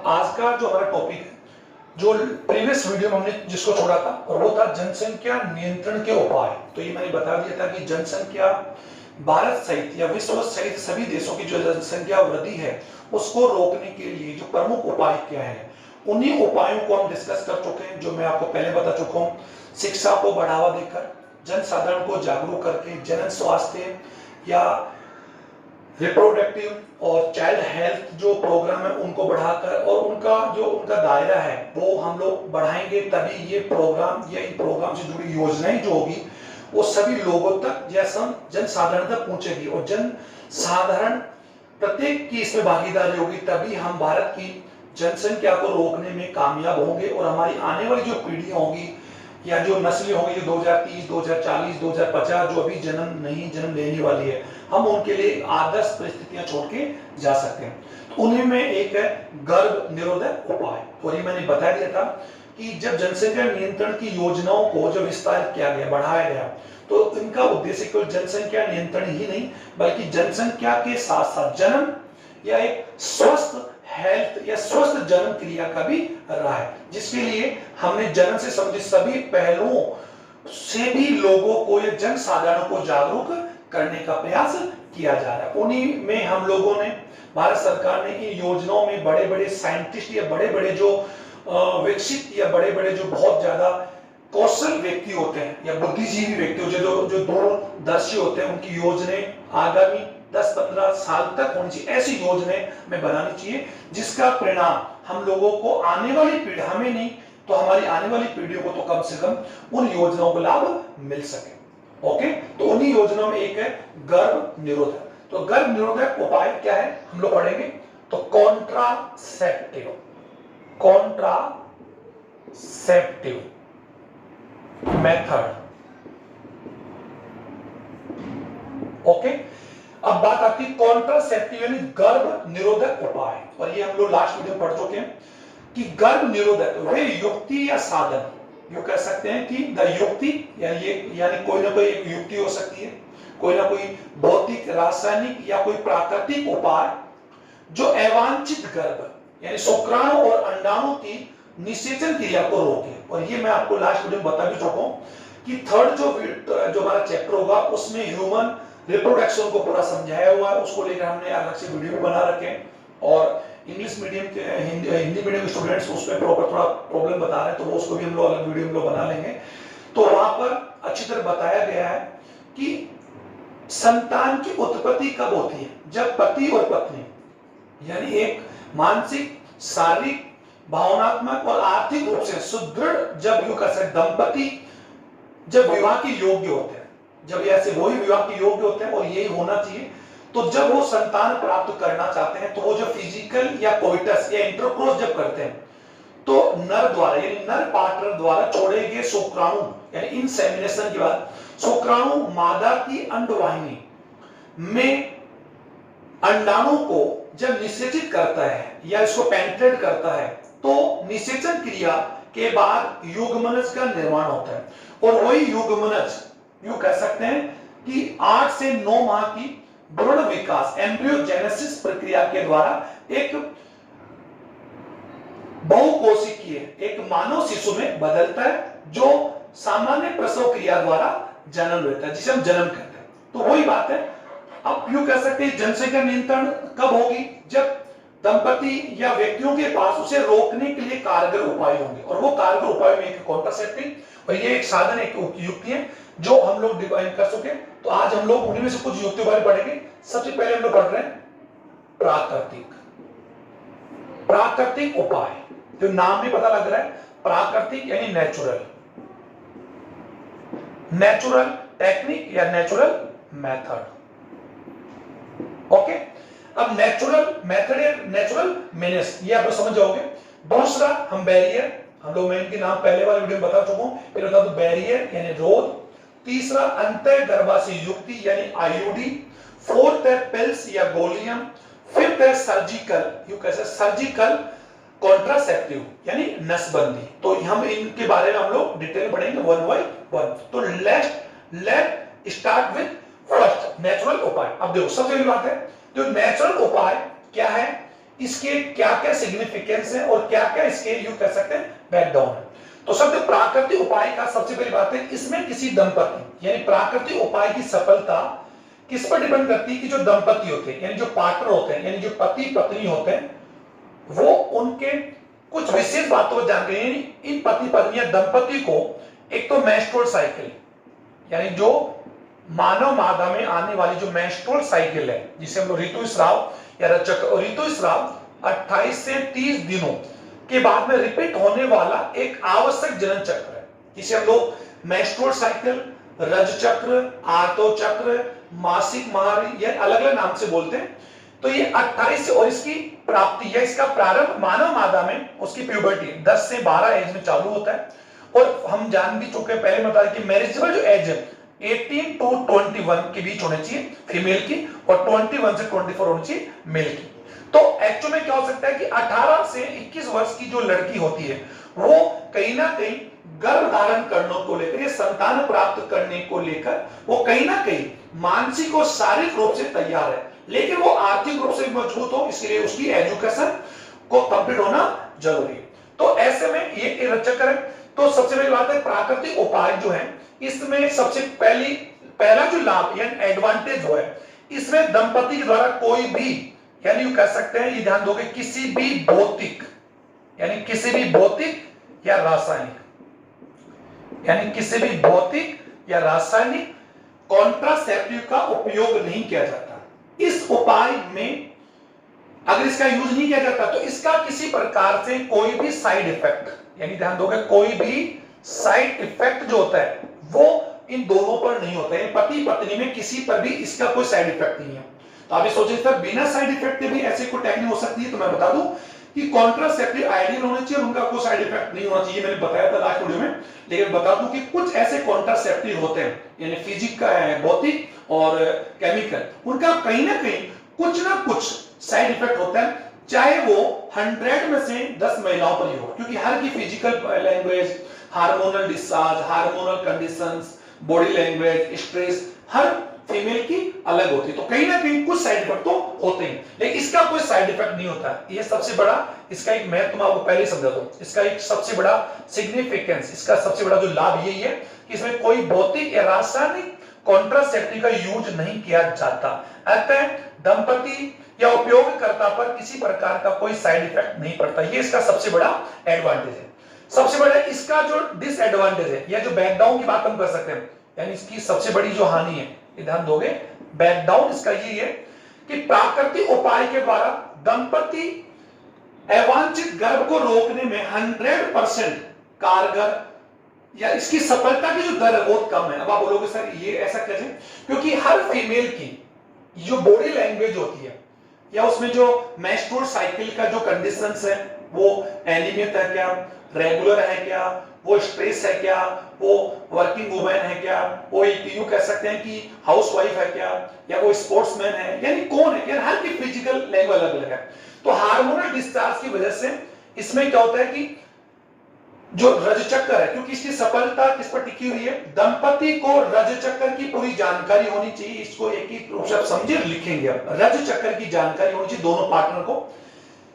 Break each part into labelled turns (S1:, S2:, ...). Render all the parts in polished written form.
S1: आज का जो हमारा टॉपिक है, जो प्रीवियस वीडियो में हमने जिसको छोड़ा था, और वो था जनसंख्या नियंत्रण के उपाय। तो ये मैंने बता दिया था कि जनसंख्या भारत सहित या विश्व सहित सभी देशों की जो जनसंख्या वृद्धि है उसको रोकने के लिए जो प्रमुख उपाय क्या है, उन्हीं उपायों को हम डिस्कस कर चुके हैं, जो मैं आपको पहले बता चुका हूँ। शिक्षा को बढ़ावा देकर, जनसाधारण को जागरूक करके, जनन स्वास्थ्य या रिप्रोडक्टिव और चाइल्ड हेल्थ जो प्रोग्राम है उनको बढ़ाकर, और उनका दायरा है वो हम लोग बढ़ाएंगे, तभी ये प्रोग्राम या इन प्रोग्राम से जुड़ी योजनाएं जो होगी वो सभी लोगों तक या जनसाधारण तक पहुंचेगी, और जनसाधारण प्रत्येक की इसमें भागीदारी होगी, तभी हम भारत की जनसंख्या को रोकने में कामयाब होंगे। और हमारी आने वाली जो पीढ़ियां होगी या जो नस्लें होंगी, जो 2030, 2040, 2050 जो अभी जन्म लेने वाली है, हम उनके लिए आदर्श परिस्थितियां छोड़ के जा सकते हैं। तो उन्हीं में एक है गर्भ निरोधक उपाय। और ये मैंने बता दिया था कि जब जनसंख्या नियंत्रण की योजनाओं को जब विस्तारित किया गया, बढ़ाया गया, तो इनका उद्देश्य केवल जनसंख्या नियंत्रण ही नहीं, बल्कि जनसंख्या के साथ साथ जन्म या एक स्वस्थ हेल्थ या स्वस्थ जन्म क्रिया का भी रहा है, जिसके लिए हमने जन्म से संबंधित सभी पहलुओं से भी लोगों को या जनसाधारण को जागरूक करने का प्रयास किया जा रहा है। उन्हीं में हम लोगों ने, भारत सरकार ने इन योजनाओं में बड़े बड़े साइंटिस्ट या बड़े बड़े जो विकसित या बड़े बड़े जो बहुत ज्यादा कौशल व्यक्ति होते हैं या बुद्धिजीवी व्यक्ति होते हैं, जो दूरदर्शी होते हैं, उनकी योजनाएं आगामी 10-15 साल तक होनी चाहिए। ऐसी योजनाएं हमें बनानी चाहिए जिसका परिणाम हम लोगों को आने वाली पीढ़ी, हमें नहीं तो हमारी आने वाली पीढ़ियों को तो कम से कम उन योजनाओं का लाभ मिल सके। ओके, तो उन्हीं योजनाओं में एक है गर्भ निरोधक। तो गर्भ निरोधक उपाय क्या है हम लोग पढ़ेंगे। तो कॉन्ट्रासेप्टिव मेथड। ओके, अब बात आती है कॉन्ट्रासेप्टिव यानी गर्भ निरोधक उपाय। और ये हम लोग लास्ट वीडियो में पढ़ चुके हैं कि गर्भ निरोधक वे युक्ति या साधन, यो कह सकते हैं कि द युक्ति यानी कोई ना कोई एक युक्ति हो सकती है, कोई ना कोई भौतिक, रासायनिक या कोई प्राकृतिक उपाय जो अवांछित गर्भ यानी शुक्राणु और अंडाणु की निषेचन क्रिया को रोके। और ये मैं आपको लास्ट वीडियो में बता भी चुका हूं कि थर्ड जो हमारा चैप्टर होगा उसमें ह्यूमन रिप्रोडक्शन को पूरा समझाया हुआ है, उसको लेकर हमने अलग से वीडियो बना रखे हैं। और इंग्लिश मीडियम के हिंदी मीडियम के स्टूडेंट्स उसमें प्रॉपर थोड़ा प्रॉब्लम बता रहे हैं, तो वो उसको भी हम लोग अलग वीडियो में बना लेंगे। तो वहां पर अच्छी तरह बताया गया है कि संतान की उत्पत्ति कब होती है, जब पति और पत्नी यानी एक मानसिक, शारीरिक, भावनात्मक और आर्थिक रूप से सुदृढ़ जब यूं कर सकते दंपति जब विवाह के योग्य होते हैं, जब ऐसे वही विवाह के योग्य होते हैं और यही होना चाहिए। तो जब वो संतान प्राप्त करना चाहते हैं तो वो जो फिजिकल या कोइटस या इंटरकोर्स जब करते हैं तो नर द्वारा यानी नर पार्टनर द्वारा छोड़े गए शुक्राणु यानी इंसेमिनेशन के बाद शुक्राणु मादा की अंडवाहिनी में अंडाणु को जब निषेचित करता है या इसको पेनिट्रेट करता है तो निषेचन क्रिया के बाद युग्मनज का निर्माण होता है। और वही युग्मनज यूं कह सकते हैं कि 8 से 9 माह की भ्रूण विकास एम्ब्रियोजेनेसिस प्रक्रिया के द्वारा एक बहुकोशिकीय एक मानव शिशु में बदलता है, जो सामान्य प्रसव क्रिया द्वारा जन्म लेता है, जिसे हम जन्म कहते हैं। तो वही बात है, अब यूं कह सकते हैं जनसंख्या नियंत्रण कब होगी, जब दंपति या व्यक्तियों के पास उसे रोकने के लिए कारगर उपाय होंगे। और वो कारगर उपाय में एक कॉन्ट्रासेप्टिव, और ये एक साधन, एक युक्ति है जो हम लोग डिफाइन कर सके। तो आज हम लोग उन्हीं में से कुछ युक्तियों बारे पढ़ेंगे। सबसे पहले हम लोग पढ़ रहे हैं प्राकृतिक उपाय। जो नाम में पता लग रहा है, प्राकृतिक यानी नेचुरल टेक्निक या नेचुरल मेथड। ओके, अब नेचुरल मेथड या नेचुरल मीन्स ये आप लोग समझ जाओगे। दूसरा हम बैरियर, हम लोग मैं इनके नाम पहले वाले वीडियो में बता चुका हूं, फिर बता दूं बैरियर यानी रोध। तीसरा अंतर्गर्भाशय युक्ति यानी आईयूडी। फोर्थ है पिल्स या गोलियां। फिफ्थ है सर्जिकल कॉन्ट्रासेप्टिव यानी नसबंदी। तो हम इनके बारे में हम लोग डिटेल पढ़ेंगे वन बाय वन। तो let start with first natural उपाय। अब देखो सबसे पहली बात है, जो नेचुरल उपाय क्या है इसके क्या क्या सिग्निफिकेंस है और क्या क्या इसके यू कह सकते हैं बैकडाउन है। तो शब्द प्राकृतिक उपाय का सबसे पहली बात है, इसमें किसी दंपति यानी प्राकृतिक उपाय की सफलता किस पर डिपेंड करती है कि जो दंपति होते हैं यानी जो पार्टनर होते हैं यानी जो पति पत्नी होते हैं वो उनके कुछ विशेष बातों को जानते हैं। इन पति पत्नी या दंपति को एक तो मेंस्ट्रुअल साइकिल यानी जो मानव मादा में आने वाली जो मेंस्ट्रुअल साइकिल है जिसे हम लोग ऋतुस्राव या ऋतुस्राव 28 से 30 दिनों के बाद में रिपीट होने वाला एक आवश्यक जनन चक्र है जिसे हम लोग मेंस्ट्रुअल साइकिल, रज चक्र, आर्तो चक्र, मासिक माह या अलग अलग नाम से बोलते हैं। तो ये 28 और इसकी प्राप्ति या इसका प्रारंभ मानव मादा में उसकी प्यूबर्टी 10 से 12 एज में चालू होता है। और हम जान भी चुके पहले में बताया कि मैरिजेबल जो एज है 18 टू 21 के बीच होनी चाहिए फीमेल की और 21 से 24 होनी चाहिए मेल की। तो एक्चुअल में क्या हो सकता है कि 18 से 21 वर्ष की जो लड़की होती है वो कहीं ना कहीं गर्भ धारण करने को लेकर या संतान प्राप्त करने को लेकर वो कहीं ना कहीं मानसिक और शारीरिक रूप से तैयार है, लेकिन वो आर्थिक रूप से मजबूत हो इसके लिए उसकी एजुकेशन को कंप्लीट होना जरूरी है। तो ऐसे में ये रचक है। तो सबसे पहली बात है प्राकृतिक उपाय जो है इसमें सबसे पहला जो लाभ यानी एडवांटेज जो है इसमें दंपति के द्वारा कोई भी यानी यू कह सकते हैं, ये ध्यान दोगे, किसी भी भौतिक यानी किसी भी भौतिक या रासायनिक यानी किसी भी भौतिक या रासायनिक कॉन्ट्रासेप्टिव का उपयोग नहीं किया जाता। इस उपाय में अगर इसका यूज नहीं किया जाता तो इसका किसी प्रकार से कोई भी साइड इफेक्ट यानी ध्यान दोगे कोई भी साइड इफेक्ट जो होता है वो इन दोनों पर नहीं होता है। पति पत्नी में किसी पर भी इसका कोई साइड इफेक्ट नहीं है। तो आप ये सोचिए सर बिना साइड इफेक्ट के भी ऐसे कोई टेक्निक हो सकती है। तो मैं बता दूं कि कॉन्ट्रासेप्टिव आइडियल होना चाहिए, उनका कोई साइड इफेक्ट नहीं होना चाहिए। मैंने बताया था लास्ट वीडियो में, लेकिन बता दूं कि कुछ ऐसे कॉन्ट्रासेप्टिव होते हैं यानी फिजिक का है, भौतिक और केमिकल, उनका कहीं ना कहीं कुछ ना कुछ साइड इफेक्ट होता है, चाहे वो 100 में से 10 महिलाओं पर ही हो, क्योंकि हर की physical language, hormonal discharge, hormonal conditions, body language, stress हर फीमेल की अलग होती है। तो कहीं ना कहीं कुछ साइड इफेक्ट तो होते हैं, लेकिन इसका कोई साइड इफेक्ट नहीं होता। ये सबसे बड़ा इसका एक महत्व मैं आपको पहले ही समझा दूं। इसका एक सबसे बड़ा सिग्निफिकेंस, इसका सबसे बड़ा जो लाभ यही है कि इसमें कोई भौतिक या रासायनिक कॉन्ट्रासेप्टिव का यूज नहीं किया जाता। अतः दंपति या उपयोगकर्ता पर किसी प्रकार का कोई साइड इफेक्ट नहीं पड़ता। ये इसका सबसे बड़ा एडवांटेज है। सबसे बड़ा इसका जो डिसएडवांटेज है या जो बैकडाउन की बात हम कर सकते हैं, यानी इसकी सबसे बड़ी जो हानि है, ध्यान दोगे बैकडाउन इसका ये है कि प्राकृतिक उपाय के द्वारा दंपति अवांछित गर्भ को रोकने में 100% कारगर या इसकी सफलता की जो दर है बहुत कम है। अब आप बोलोगे सर ये ऐसा कैसे? क्योंकि हर फीमेल की जो बॉडी लैंग्वेज होती है या उसमें जो मेंस्ट्रुअल साइकिल का जो कंडीशंस है वो एनीमिया है क्या, रेगुलर है क्या, वो स्ट्रेस है क्या, वो वर्किंग वुमेन है क्या, वो यूं कह सकते हैं कि हाउसवाइफ है क्या, या वो स्पोर्ट्समैन है, यानी कौन है, यानी हर की फिजिकल लैंग्वेज अलग अलग है। तो हार्मोनल डिस्चार्ज की वजह से इसमें क्या होता है कि जो रज चक्कर है, क्योंकि इसकी सफलता किस पर टिकी हुई है, दंपति को रज चक्कर की पूरी जानकारी होनी चाहिए। इसको एक ही रूप से आप समझे लिखेंगे, रज चक्कर की जानकारी होनी चाहिए दोनों पार्टनर को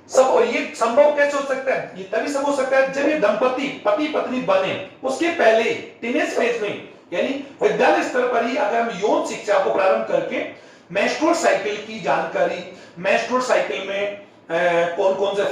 S1: सब। और ये संभव कैसे हो सकता है? ये तभी संभव हो सकता है जब ये दंपति पति पत्नी बने उसके पहले टीनेज फेज में यानी विद्यालय स्तर पर ही अगर हम यौन शिक्षा को प्रारंभ करके मेंस्ट्रुअल साइकिल की जानकारी, मेंस्ट्रुअल साइकिल में कौन कौन से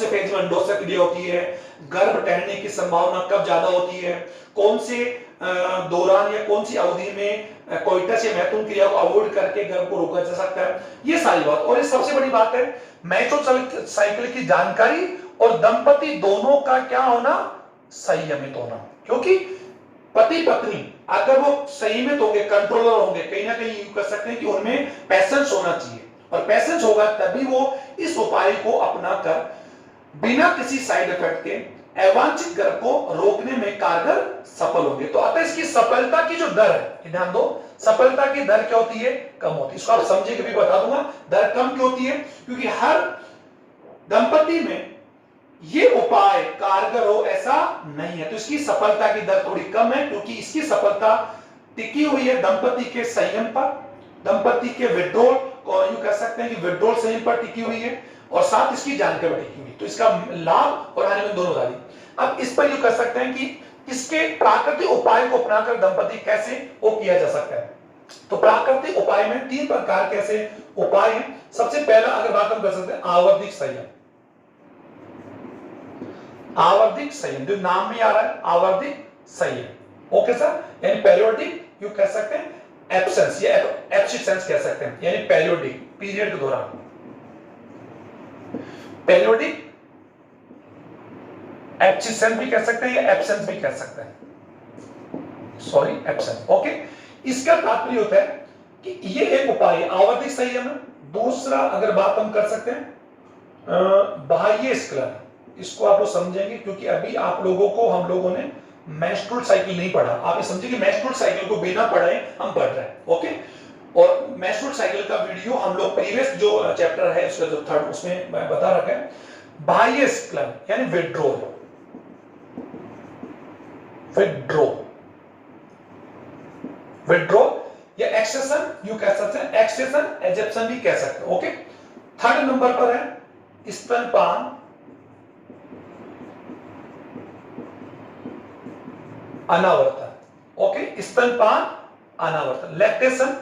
S1: फेज में अंडोत्सर्ग क्रिया होती है, गर्भ ठहरने की संभावना कब ज्यादा होती है, कौन से दौरान या कौन सी अवधि में कोइटस या मैथुन क्रिया को अवॉइड करके गर्भ को रोका जा सकता है, ये सारी बात। और ये सबसे बड़ी बात है मेंस्ट्रुअल साइकिल की जानकारी और दंपति दोनों का क्या होना, संयमित होना। क्योंकि पति पत्नी अगर वो संयमित होंगे, कंट्रोलर होंगे, कहीं ना कहीं यूं कर सकते हैं कि उनमें पैशंस होना चाहिए, और पैशंस होगा तभी वो इस उपाय को अपना कर बिना किसी साइड इफेक्ट के अवांछित गर्भ को रोकने में कारगर सफल होंगे। तो अतः इसकी सफलता की जो दर है, ध्यान दो, सफलता की दर क्या होती है, कम होती है। इसको आप समझे कि भी बता दूंगा दर कम क्यों होती है, क्योंकि हर दंपति में ये उपाय कारगर हो ऐसा नहीं है, तो इसकी सफलता की दर थोड़ी कम है, क्योंकि इसकी सफलता टिकी हुई है दंपति के संयम पर, दंपति के विड्रॉल को यूं कह सकते हैं कि विड्रॉल संयम पर टिकी हुई है। और साथ इसकी जानकारी लिखी हुई, तो इसका लाभ और हानि दोनों बता दी। अब इस पर ये कर सकते हैं कि इसके प्राकृतिक उपाय को अपनाकर दंपति कैसे वो किया जा सकता है। तो प्राकृतिक उपाय में 3 प्रकार के ऐसे उपाय हैं। सबसे पहला अगर बात हम कर सकते हैं आवर्तिक संयम। आवर्तिक संयम जो नाम में आ रहा है, आवर्तिक संयम, ओके सर, यानी पेरियोडिक यू कह सकते हैं, एब्सेंस या एब्सिस्टेंस कह सकते हैं, यानी पेरियोडिक पीरियड के दौरान, पेरियोडिक एब्सिस्टेंस भी कह सकते हैं या एब्सेंस भी कह सकते हैं, सॉरी एब्सेंस, ओके। इसका तात्पर्य होता है कि ये एक उपाय है आवर्तिक संयम। दूसरा अगर बात हम कर सकते हैं बाह्य स्खलन, इसको आप लोग समझेंगे क्योंकि अभी आप लोगों को हम लोगों ने मेंस्ट्रुअल साइकिल नहीं पढ़ा, आप ये समझिए कि मेंस्ट्रुअल साइकिल को बिना पढ़े हम पढ़ रहे हैं, ओके। और मेंस्ट्रुअल साइकिल का वीडियो हम लोग प्रीवियस जो चैप्टर है उसका जो थर्ड उसमें मैं बता रखा है। बाह्य स्खलन यानी विड्रॉल, विड्रॉल या एक्सेशन यू कह सकते हैं, एक्सेशन एजेप्शन भी कह सकते हैं, ओके। थर्ड नंबर पर है स्तनपान, अनावर्तन, ओके, स्तनपान अनावर्तन, लैक्टेशन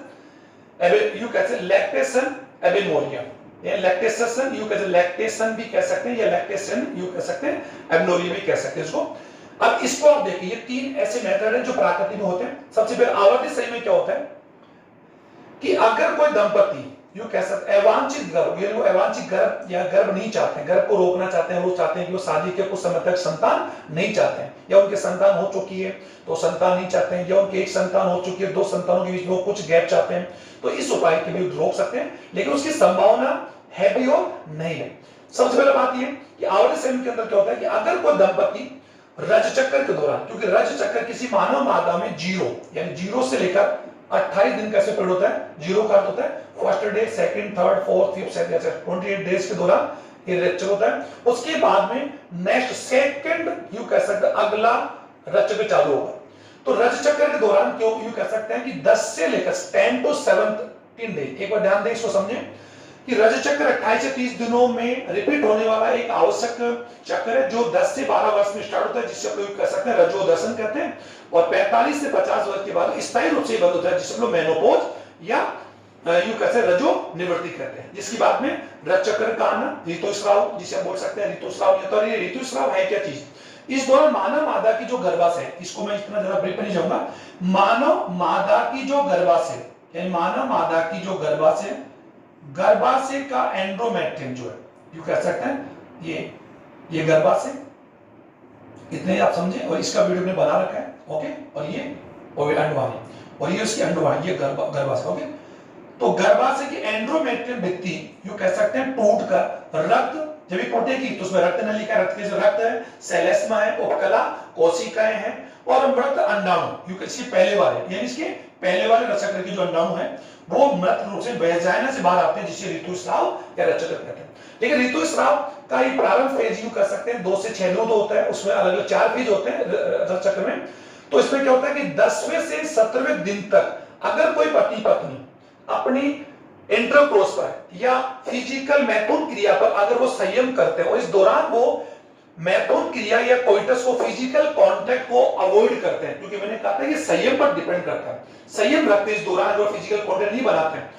S1: यू कह सकते हैं, लैक्टेशन एबिनोरिया, या लैक्टेशन यू कह सकते हैं, लैक्टेशन भी कह सकते हैं या लैक्टेशन यू कह सकते हैं, एबिनोरिया भी कह सकते हैं इसको। अब इसको आप देखिए, ये 3 ऐसे मेथड हैं जो प्रकृति में होते हैं। सबसे पहले आवर्ती संयम में क्या होता है कि अगर कोई दंपति यू कह सकते हैं अवांछित गर्भ, यानी वो अवांछित गर्भ या गर्भ नहीं चाहते हैं, गर्भ को रोकना चाहते हैं, वो चाहते हैं कि वो शादी के कुछ समय तक संतान नहीं चाहते हैं, या उनके संतान हो चुकी है तो संतान नहीं चाहते हैं, या उनकी एक संतान हो चुकी है 2 संतानों के बीच में कुछ गैप चाहते हैं, तो इस उपाय के भी रोक सकते हैं, लेकिन उसकी संभावना है भी और नहीं है। सबसे पहले बात यह कि आवर्ती संयम के अंदर क्या होता है कि अगर कोई दंपति रज चक्र के दौरान, क्योंकि रज चक्र किसी मानव मादा में 0 यानी 0 से लेकर 28 दिन कैसे पीरियड होता है, 0 का अर्थ होता है first day, second, third, fourth, fifth, 28 days के दौरान ये रज होता है। उसके बाद में नेक्स्ट सेकंड यू कह सकते हैं अगला रज चक्र चालू होगा। तो रज चक्र के दौरान क्यों यू कह सकते हैं कि 10 से लेकर 10 to 17 डे, एक बार ध्यान दें इसको समझें कि रज चक्र 28 से 30 दिनों में रिपीट होने वाला एक आवश्यक चक्र है जो 10 से 12 वर्ष में स्टार्ट होता है, जिससे हम लोग कह सकते हैं रजोदर्शन कहते हैं, और 45 से 50 वर्ष के बाद स्थायी रूप से बंद होता है, जिसे हम लोग मेनोपॉज या यू कहते हैं रजो निवृत्ति कहते हैं, जिसकी बात में रज चक्र का आना, ऋतुस्राव जिसे हम बोल सकते हैं, ऋतुस्राव। ये ऋतुस्राव है क्या चीज, इस दौरान मानव मादा की जो गर्भाशय है, इसको मैं इतना ज्यादा ब्रीफ नहीं जाऊंगा, मानव मादा की जो गर्भाशय यानी मानव मादा की जो गर्भाशय, गर्भाशय का एंड्रोमेट्रियम जो है यू कह सकते हैं ये गर्भाशय, इतने आप समझे, और इसका वीडियो में बना रखा है, ओके। और ये अंडवानी, और ये उसकी अंडवानी, ये गर्भाशय, ओके। तो गर्भाशय की एंड्रोमेट्रियम भित्ति यू कह सकते हैं टूट कर रक्त जब भी टूटेगी तो उसमें रक्त नलिका, रक्त के जो रक्त है, सेलेस्मा है, उपकला, कोशिकाएं हैं और मृत अंडाणु यू इसके पहले वाले, यानी इसके पहले वाले रसचक्र की जो अंडाणु है वो मृत रूप से वेजाइना से बाहर आते हैं, जिसे ऋतुस्राव या रजचक्र कहते हैं। लेकिन ऋतुस्राव का ये प्रारंभ फेज यू कर सकते हैं 2 से 6 दिन होता है, उसमें अलग अलग 4 फेज होते हैं रजचक्र में। तो इसमें क्या होता है कि 10वें से 17वें दिन तक अगर कोई पति पत्नी अपनी इंटरकोर्स पर या फिजिकल मैथुन क्रिया पर अगर वो संयम करते हैं और इस दौरान वो मैथुन क्रिया या कोइटस को फिजिकल कांटेक्ट को अवॉइड करते हैं, क्योंकि मैंने कहा था कि संयम पर डिपेंड करता है, संयम रखते हैं इस दौरान अगर फिजिकल कांटेक्ट नहीं बनाते हैं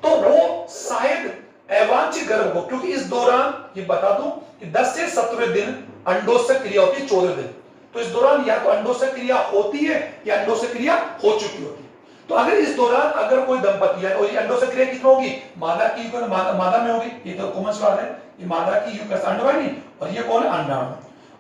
S1: तो वो शायद अवांछित गर्भ को, क्योंकि इस दौरान ये बता दूं कि 10 से 17वें दिन अंडोत्सर्ग क्रिया होती है 14 दिन, तो इस दौरान या तो अंडोत्सर्ग क्रिया होती है या अंडोत्सर्ग क्रिया हो चुकी होती है। तो अगर इस दौरान अगर कोई दंपति है और ये अंडोत्सर्ग क्रिया किसमें होगी, मादा की मादा में होगी, ये तो कॉमन सवाल है, ये मादा की यू कहते अंडवानी और ये कौन है अंडाणु।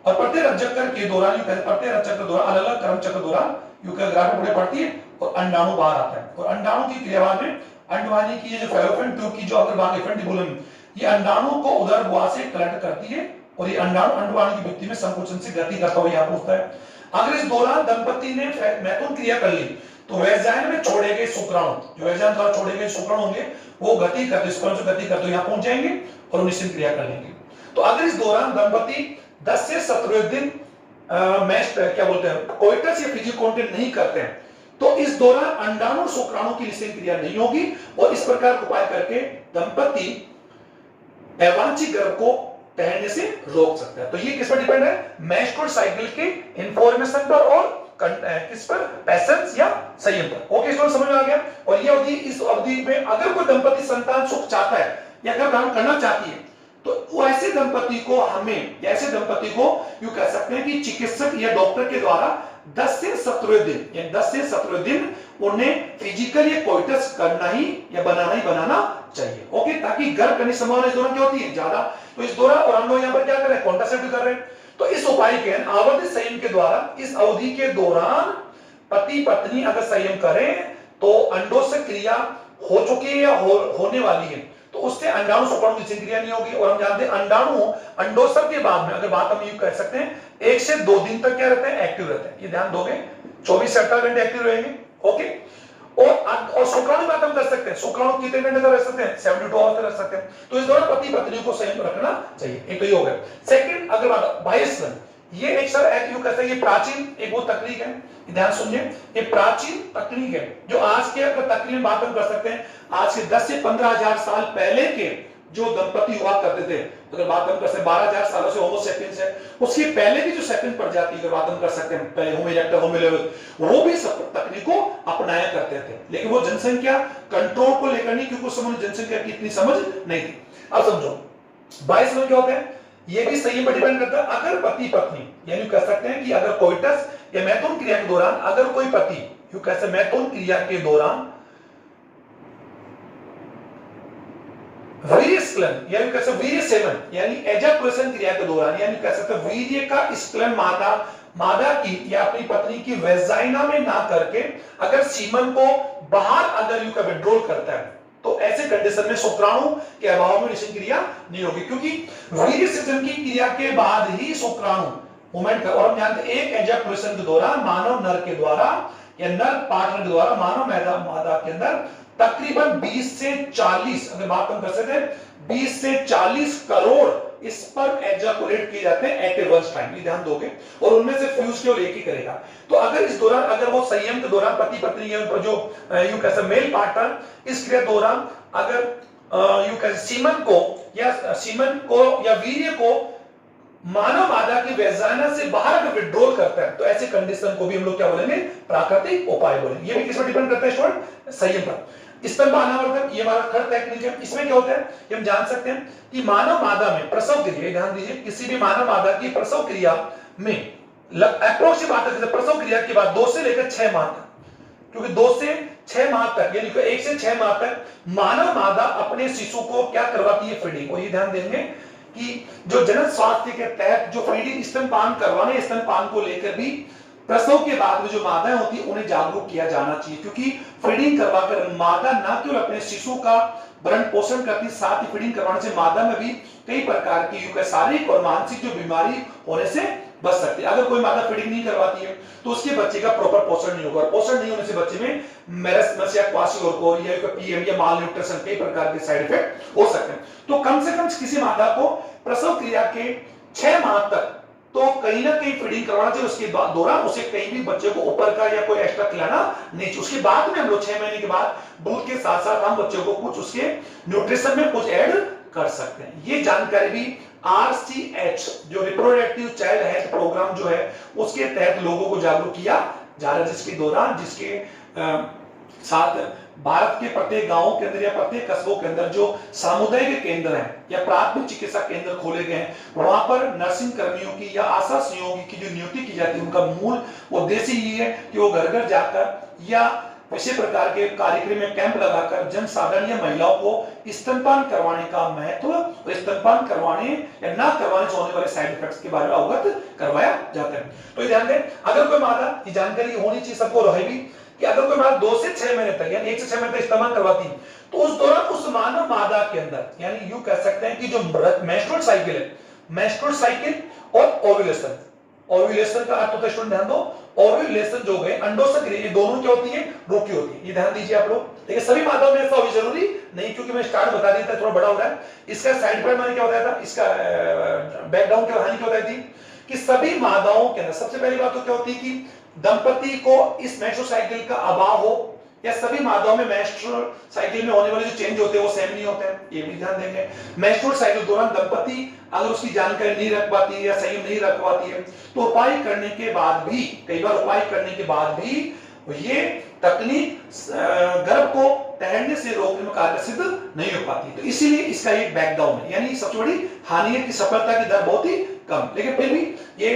S1: और प्रत्येक रजचक्र के दौरान यू कहते प्रत्येक रजचक्र के दौरान अलग अलग कर्म चक्र दौरान यू कहते ग्राफ पूरे पड़ती है और अंडाणु बाहर आता है, और अंडाणु की क्रिया में अंडवानी की ये जो फैलोपियन ट्यूब की जो अगर भाग इफेंटिबुलम ये अंडाणु को उदरद्वार से कलेक्ट करती है और ये अंडाणु अंडवानी की भित्ति में संकुचन से गति करता हुआ यहाँ पहुंचता है। अगर इस दौरान दंपति ने मैथुन क्रिया कर ली तो वेजाइन में छोड़े गए शुक्राणु, जो वेजाइन द्वारा छोड़े गए शुक्राणु होंगे वो गति करते गति करते यहाँ पहुंच जाएंगे और निश्चित क्रिया कर लेंगे। तो अगर इस दौरान दंपति 10 से 17वें दिन क्या बोलते हैं कोइटस या फिजिकल कांटेक्ट नहीं करते हैं तो इस दौरान अंडाणु और शुक्राणु की निश्चित क्रिया नहीं होगी, और इस प्रकार उपाय करके दंपति अवांछित गर्भ को ठहरने से रोक सकता है। तो ये किस पर डिपेंड है? मेंस्ट्रुअल साइकिल के इंफॉर्मेशन पर और किस पर? पेशेंस या संयम पर। ओके, इसको समझ में आ गया। और ये अवधि, इस अवधि में अगर कोई दंपति संतान सुख चाहता है या गर्भधारण करना चाहती है तो ऐसे दंपति को यूं कह सकते हैं कि चिकित्सक या डॉक्टर के द्वारा 10 से 17 दिन या 10 से 17 दिन उन्हें फिजिकल या कोइटस करना ही या बनाना चाहिए। ओके, ताकि गर्भ करने की संभावना इस दौरान क्या होती है? ज्यादा। तो इस दौरान, और हम लोग यहाँ पर क्या कर रहे हैं? कॉन्ट्रासेप्टिव कर रहे हैं। तो इस उपाय के आवर्ती संयम के द्वारा इस अवधि के दौरान पति पत्नी अगर संयम करें तो अंडोत्सर्ग क्रिया हो चुकी है या होने वाली है तो उससे अंडाणु शुक्राणु की क्रिया नहीं होगी। और हम जानते हैं अंडाणु अंडोत्सर्ग के बाद में, अगर बात हम यूं कह सकते हैं, 1 से 2 दिन तक क्या रहते हैं? एक्टिव रहते हैं। ये ध्यान दोगे, 24 से 18 घंटे एक्टिव रहेंगे। ओके, और शुक्राणु बात हम कर सकते हैं, शुक्राणु कितने घंटे तक रह सकते हैं? 72 आवर्स तक रह सकते हैं। तो इस दौरान पति पत्नी को संयम रखना चाहिए। एक तो ये हो गया। सेकंड, अगर बात बाह्यस्खलन, ये एक सर यूं कहते हैं, ये प्राचीन एक वो तकनीक है, ध्यान सुनिए, ये प्राचीन तकनीक है जो आज के, अगर तकनीक में बात हम कर सकते हैं, आज से 10 से 15,000 साल पहले के जो दंपति हुआ करते थे, अगर बात हम कर सकते हैं 12,000 सालों से होमो सेपियंस है, उसके पहले की जो सेकंड प्रजाति की बात हम कर सकते हैं, पहले होमो इरेक्टस, होमो लेवल, वो भी सब तकनीक को अपनाया करते थे। लेकिन वो जनसंख्या कंट्रोल को लेकर नहीं, क्योंकि उस समय जनसंख्या की इतनी समझ नहीं थी। अब समझो 22 में क्या होता है? ये भी संयम पर डिपेंड करता है। अगर पति पत्नी, यानी कह सकते हैं कि अगर कोइटस या मैथुन क्रिया के दौरान अगर कोई पति, यूं कह सकते मैथुन क्रिया के दौरान वीर्य स्खलन या कह सकते वीर्य सेवन यानी एजाकुलेशन क्रिया के दौरान, यानी कह सकते वीर्य का स्खलन मादा की या अपनी पत्नी की वेजाइना में ना करके अगर सीमन को बाहर अगर यूं का विड्रॉल करता है तो ऐसे कंडीशन में शुक्राणु के अभाव में निषेचन क्रिया नहीं होगी, क्योंकि वीर्य सेचन की क्रिया के बाद ही शुक्राणु मूवमेंट कर। और हम जानते हैं एक एजाकुलेशन के दौरान मानव नर के द्वारा या नर पार्टनर के द्वारा मानव मादा के अंदर तकरीबन 20 से 40, अगर बात हम कर सकते हैं 20 से 40 करोड़ स्पर्म एजाकुलेट किए जाते हैं एट ए वन टाइम। ध्यान दोगे, और उनमें से फ्यूज केवल एक ही करेगा। तो अगर इस दौरान अगर वो संयम के दौरान पति पत्नी या जो यूं कह सकते मेल पार्टनर इस क्रिया दौरान अगर यूं कह सीमन को या वीर्य को मानव मादा की वेजाइना से बाहर अगर विड्रॉल करता है तो ऐसे कंडीशन को भी हम लोग क्या बोलेंगे? प्राकृतिक उपाय बोलेंगे। ये भी किस पर डिपेंड करता है स्टूडेंट? संयम पर। स्तंभ अनावर्तन, ये हमारा थर्ड टेक्निक है। इसमें क्या होता है कि हम जान सकते हैं कि मानव मादा में प्रसव क्रिया, ध्यान दीजिए, किसी भी मानव मादा की प्रसव क्रिया में अप्रोक्सीमेटली प्रसव क्रिया के बाद 2 से लेकर 6 माह तक, क्योंकि 2 से 6 माह तक यानी 1 से 6 माह तक मानव मादा अपने शिशु को क्या करवाती है? फीडिंग। और ये ध्यान देंगे कि जो जनन स्वास्थ्य के तहत जो फीडिंग स्तनपान करवाने, स्तनपान को लेकर भी प्रसव के बाद में जो मादाएं होती है उन्हें जागरूक किया जाना चाहिए, क्योंकि फीडिंग करवाकर मादा न केवल अपने शिशु का भरण पोषण करती, साथ ही फीडिंग करवाने से मादा में भी कई प्रकार की शारीरिक और मानसिक जो बीमारी होने से बच सकती है। अगर कोई मादा फीडिंग नहीं करवाती है तो उसके बच्चे का प्रॉपर पोषण नहीं होगा, और पोषण नहीं होने से बच्चे में मेरस्मस या क्वाशियोरकोर या पीएम या माल न्यूट्रिशन कई प्रकार के साइड इफेक्ट हो सकते हैं। तो कम से कम किसी मादा को प्रसव क्रिया के 6 माह तक तो कहीं ना कहीं फीडिंग करवाना चाहिए। उसके बाद दौरान उसे कहीं भी बच्चे को ऊपर का या कोई एक्स्ट्रा खिलाना नहीं चाहिए। उसके बाद में हम लोग 6 महीने के बाद दूध के साथ साथ हम बच्चों को कुछ उसके न्यूट्रिशन में कुछ ऐड कर सकते हैं। ये जानकारी भी RCH जो रिप्रोडक्टिव चाइल्ड हेल्थ प्रोग्राम जो है उसके तहत लोगों को जागरूक किया जा रहा है, जिसके दौरान जिसके साथ भारत के प्रत्येक गांव के अंदर या प्रत्येक कस्बों के अंदर जो सामुदायिक केंद्र हैं या प्राथमिक चिकित्सा केंद्र खोले गए हैं, वहां पर नर्सिंग कर्मियों की या आशा सहयोगी की जो नियुक्ति की जाती है, उनका मूल उद्देश्य ये है कि वो घर घर जाकर या इसी प्रकार के कार्यक्रम में कैंप लगाकर जनसाधारण या महिलाओं को स्तनपान करवाने का महत्व और स्तनपान करवाने या ना करवाने से होने वाले साइड इफेक्ट्स के बारे में अवगत करवाया जाता है। तो ध्यान दें, अगर कोई मादा, ये जानकारी होनी चाहिए सबको रहे भी, कि अगर कोई मादा 2 से 6 महीने तक यानी 1 से 6 महीने तक इस्तेमाल करवाती है तो उस दौरान उस मानव मादा के अंदर, यानी यूं कह सकते हैं कि जो मेंस्ट्रुअल साइकिल है, मेंस्ट्रुअल साइकिल और ओव्यूलेशन, ओव्यूलेशन का अर्थ होता है स्टूडेंट ध्यान दो, ओव्यूलेशन जो है अंडोत्सर्ग क्रिया, ये दोनों क्या होती है? रुकी होती है। ये ध्यान दीजिए आप लोग। देखिए सभी मादाओं में ऐसा होना जरूरी नहीं, क्योंकि मैं स्टार्ट बता दिया था, थोड़ा बड़ा हो रहा है। इसका साइड इफेक्ट मैंने क्या बताया था, इसका बैकग्राउंड क्या हानि क्या बताई थी कि सभी मादाओं के अंदर सबसे पहली बात तो क्या होती है कि दंपति को इस मेंस्ट्रुअल साइकिल का अभाव हो या सभी मादाओं में मेंस्ट्रुअल साइकिल में होने वाले जो चेंज होते हैं वो सेम नहीं होते हैं, ये भी ध्यान देंगे। मेंस्ट्रुअल साइकिल के दौरान दंपति अगर उसकी जानकारी नहीं रख पाती है या सही नहीं रख पाती है तो उपाय करने के बाद भी, कई बार उपाय करने के बाद भी ये तकनीक गर्भ को ठहरने से रोकने में कारगर सिद्ध नहीं हो पाती। तो इसीलिए इसका एक बैकडाउन है, यानी सबसे बड़ी हानि है कि सफलता की दर बहुत ही कम, लेकिन फिर भी ये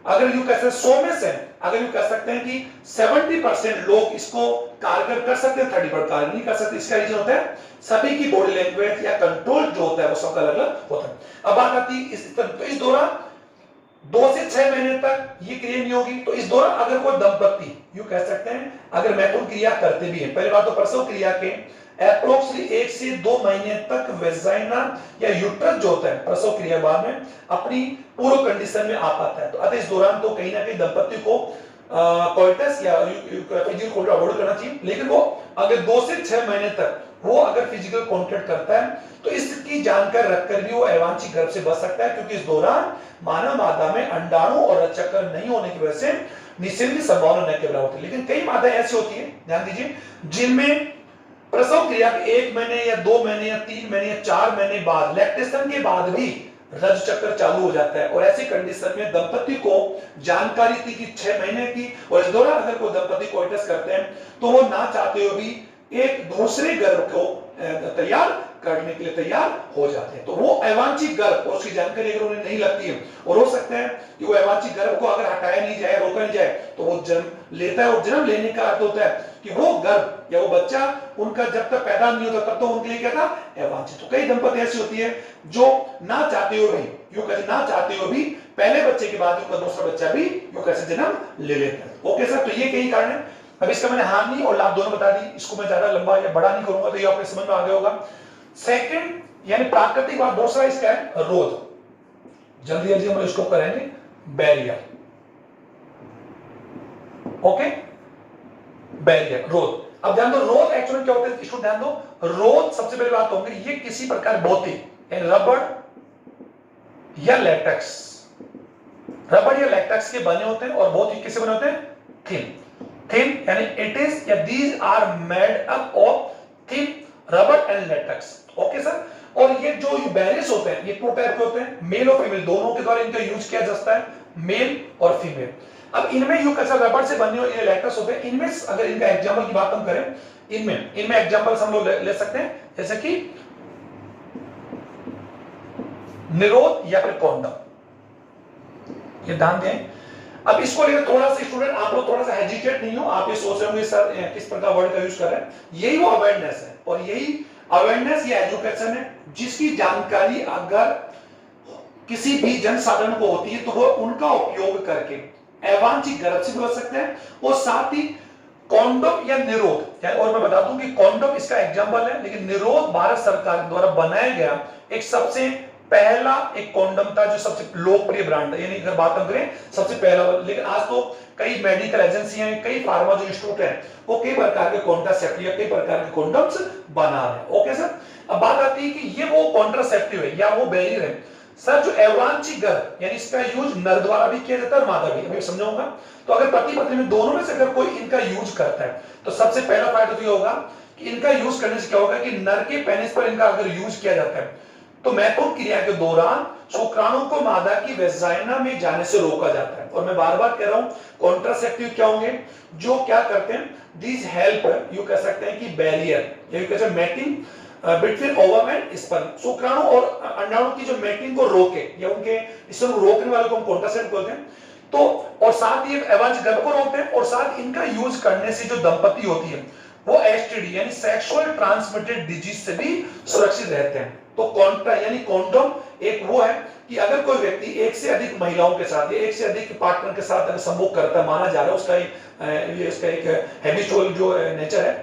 S1: अगर यूं कह सकते 100 में से अगर यूं कह सकते हैं कि 70% लोग इसको कारगर कर सकते हैं, 30% कारगर नहीं कर सकते। इसका रीजन होता है सभी की बॉडी लैंग्वेज या कंट्रोल जो होता है वो सबका अलग अलग होता है। अब बात आती है इस दौरान 2 से 6 महीने तक ये क्रिया नहीं होगी। तो इस दौरान अगर कोई दंपति यूं कह सकते हैं अगर मैथुन क्रिया करते भी हैं, पहले बात तो प्रसव क्रिया के अप्रोक्सीमेटली 1 से 2 महीने तक वेजाइना या यूट्रस जो होता है प्रसव क्रिया बाद में अपनी पूर्व कंडीशन में आ पाता है। तो अतः इस दौरान तो कहीं ना कहीं दंपति को कोइटस या फिजिकल कॉन्टैक्ट अवॉइड करना चाहिए, लेकिन वो अगर 2 से 6 महीने तक वो अगर फिजिकल कॉन्टैक्ट करता है तो इसकी जानकारी रखकर भी वो अवांछित गर्भ से बच सकता है, क्योंकि इस दौरान मानव मादा में अंडाणु और रजचक्र नहीं होने की वजह से निषेध की संभावना न के बराबर होती है। लेकिन कई मादाएं ऐसी होती है, ध्यान दीजिए, जिनमें प्रसव क्रिया के 1 महीने या 2 महीने या 3 महीने या 4 महीने बाद लैक्टेशन के बाद भी रजचक्र चालू हो जाता है, और ऐसी कंडीशन में दंपति को जानकारी थी कि 6 महीने की, और इस दौरान अगर कोई दंपति कोइटस करते हैं तो वो ना चाहते हुए भी एक दूसरे गर्भ को तैयार करने के लिए तैयार हो जाते हैं। तो वो अवांछित गर्भ और उसकी जानकारी अगर उन्हें नहीं लगती है, और हो सकता है कि वो अवांछित गर्भ को अगर हटाया नहीं जाए, रोका नहीं जाए, तो वो जन्म लेता है, और जन्म लेने का अर्थ होता है कि वो गर्भ या वो बच्चा उनका जब तक पैदा नहीं होता तब तो उनके लिए क्या था, अवांछित। तो कई दंपति ऐसी होती है जो ना चाहते हुए भी, यूं कहते ना चाहते हुए भी पहले बच्चे के बाद उनका दूसरा बच्चा भी यूं कैसे जन्म ले लेता है। ओके सर, तो ये कई कारण है। अब इसका मैंने हानि और लाभ दोनों बता दी, इसको मैं ज्यादा लंबा या बड़ा नहीं करूंगा, तो ये आपके समझ में आ गया होगा। सेकंड यानी प्राकृतिक बात, दूसरा इसका है रोध। जल्दी जल्दी हम इसको करेंगे बैरियर। ओके, बैरियर, रोध। अब ध्यान दो रोध एक्चुअली क्या होता है, इसको ध्यान दो। रोध सबसे पहली बात होगी, ये किसी प्रकार भौतिक रबड़ या लैटेक्स, रबड़ या लैटेक्स के बने होते हैं, और भौतिक किससे बने होते हैं, थिन। थिन यानी इट इज या these are made up of thin रबड़ एंड लैटेक्स। ओके सर, और ये जो बैरियर्स होते हैं ये 2 टाइप के होते हैं, मेल और फीमेल दोनों के द्वारा इनका यूज किया जाता है, मेल और फीमेल। अब इनमें यूं कैसा रबड़ से बने हुए लैटेक्स होते हैं, इनमें अगर इनका एग्जांपल की बात हम करें, इनमें एग्जांपल्स हम लोग ले सकते हैं, जैसे कि निरोध या फिर कॉन्डम, ये ध्यान दें। अब इसको लेकर थोड़ा सा स्टूडेंट आप लोग थोड़ा सा हेजिटेट नहीं हो, आप ये सोच रहे होंगे सर किस प्रकार वर्ड का यूज कर रहे हैं, यही वो अवेयरनेस है, और यही अवेयरनेस या एजुकेशन है जिसकी जानकारी अगर किसी भी जन साधन को होती है तो वो उनका उपयोग करके अवांछित गर्भ से बच सकते हैं, और साथ ही कॉन्डोम या निरोध, और मैं बता दूं कि कॉन्डोम इसका एग्जांपल है, लेकिन निरोध भारत सरकार द्वारा बनाया गया एक सबसे पहला एक कॉन्डम था जो सबसे लोकप्रिय ब्रांड है, यानी अगर बात हम करें सबसे पहला। लेकिन आज तो कई मेडिकल एजेंसियां हैं, कई फार्मा जो इंस्टीट्यूट हैं, वो कई प्रकार के कॉन्ट्रासेप्टिव या कई प्रकार के कॉन्डम्स बना रहे हैं। ओके सर, अब बात आती है कि ये वो कॉन्ट्रासेप्टिव है या वो बैरियर है सर जो अवांछित गर्भ, यानी इसका यूज नर द्वारा भी किया जाता है और मादा भी, अभी समझाऊंगा। तो अगर पति पत्नी में दोनों में से अगर कोई इनका यूज करता है तो सबसे पहला फायदा तो ये होगा कि इनका यूज करने से क्या होगा कि नर के पेनिस पर इनका अगर यूज किया जाता है तो मैथुन क्रिया के दौरान शुक्राणु को मादा की वेजाइना में जाने से रोका जाता है। और मैं बार बार कह रहा हूं कॉन्ट्रासेप्टिव क्या होंगे, जो क्या करते हैं, दीज हेल्प, यू कह सकते हैं कि बैरियर, यू कह सकते हैं mating between ovum and sperm, शुक्राणु और अंडाणु की जो मैटिंग को रोके या उनके इसको रोकने वाले को हम कॉन्ट्रासेप्टिव बोलते हैं। तो और साथ ही अवांछित गर्भ को रोकते हैं, और साथ इनका यूज करने से जो दंपति होती है वो एसटीडी यानी सेक्सुअल ट्रांसमिटेड डिजीज से भी सुरक्षित रहते हैं। तो कॉन्ट्रा यानी कॉन्डोम एक वो है कि अगर कोई व्यक्ति एक से अधिक महिलाओं के साथ या एक से अधिक पार्टनर के साथ अगर संभोग करता है, माना जा रहा है उसका इसका एक हैबिचुअल जो नेचर है,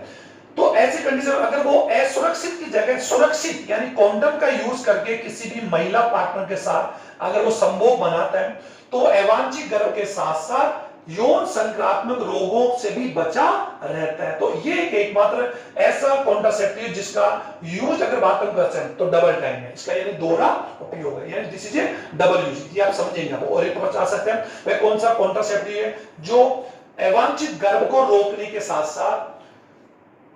S1: तो ऐसी कंडीशन में अगर वो असुरक्षित की जगह सुरक्षित यानी कॉन्डम का यूज करके किसी भी महिला पार्टनर के साथ अगर वो संभोग बनाता है तो अवांछित गर्भ के साथ साथ यौन संक्रामक रोगों से भी बचा रहता है। तो ये एकमात्र ऐसा कॉन्ट्रासेप्टिव जिसका यूज अगर बात हम करते हैं तो डबल टाइम है, इसका यानी दोहरा उपयोग है, यानी this is A double use, ये आप समझेंगे। और एक बता सकते हैं वह कौन सा कॉन्ट्रासेप्टिव है जो अवांछित गर्भ को रोकने के साथ साथ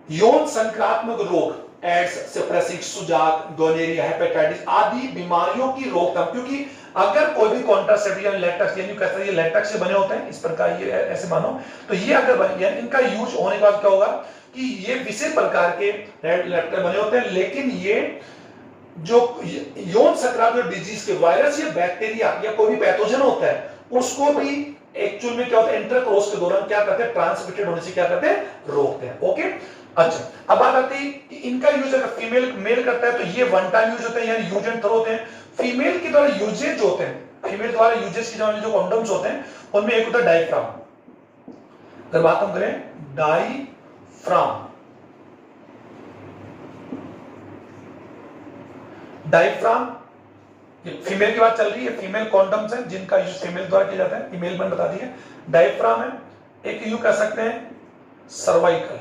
S1: यौन संक्रामक रोग एड्स, सिफिलिस, सुजाक, गोनेरिया, हेपेटाइटिस आदि बीमारियों की रोकथाम, क्योंकि अगर कोई भी कॉन्ट्रासेप्टिव या लेटेक्स यानी कहते हैं ये लेटेक्स से बने होते हैं, इस प्रकार ये ऐसे मानो, तो ये अगर बने यानी इनका यूज होने के बाद क्या होगा कि ये विशेष प्रकार के लेटेक्स बने होते हैं, लेकिन ये जो यौन संक्रामक डिजीज के वायरस या बैक्टीरिया या कोई भी पैथोजन होता है उसको भी एक्चुअल में क्या होता है इंटरकोर्स के दौरान क्या करते हैं, ट्रांसमिटेड होने से क्या करते हैं, रोकते हैं। ओके, अच्छा अब बात आती है कि इनका यूज अगर फीमेल मेल करता है तो ये वन टाइम यूज होते हैं यानी यूज एंड थ्रो होते हैं। फीमेल के द्वारा यूजेज जो होते हैं, फीमेल द्वारा यूजेस की जो कॉन्डोम्स होते हैं उनमें एक होता है डायफ्राम। अगर बात हम करें डायफ्राम, डायफ्राम ये फीमेल की बात चल रही है, फीमेल कॉन्डम्स हैं जिनका यूज फीमेल द्वारा किया जाता है, फीमेल मैंने बता दी है। डायफ्राम है, एक यू कह सकते हैं सर्वाइकल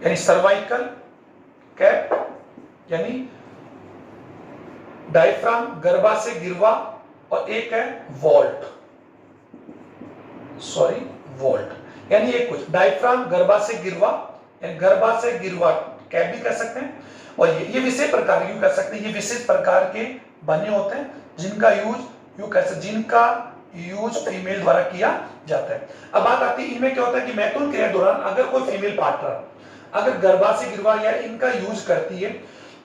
S1: यानी सर्वाइकल कैप, यानी डायफ्राम गर्भाशय गिरवा, और एक है वॉल्ट, सॉरी वॉल्ट यानी एक कुछ डायफ्राम गर्भाशय गिरवा यानी गर्भाशय गिरवा कैप भी कह सकते हैं। और ये विशेष प्रकार यू कह सकते हैं, ये विशेष प्रकार के बने होते हैं जिनका यूज यू कह सकते, जिनका यूज फीमेल द्वारा किया जाता है। अब बात आती है इनमें क्या होता है कि मैथुन क्रिया के दौरान अगर कोई फीमेल पार्टनर अगर गर्भाशय गिरवा या इनका यूज करती है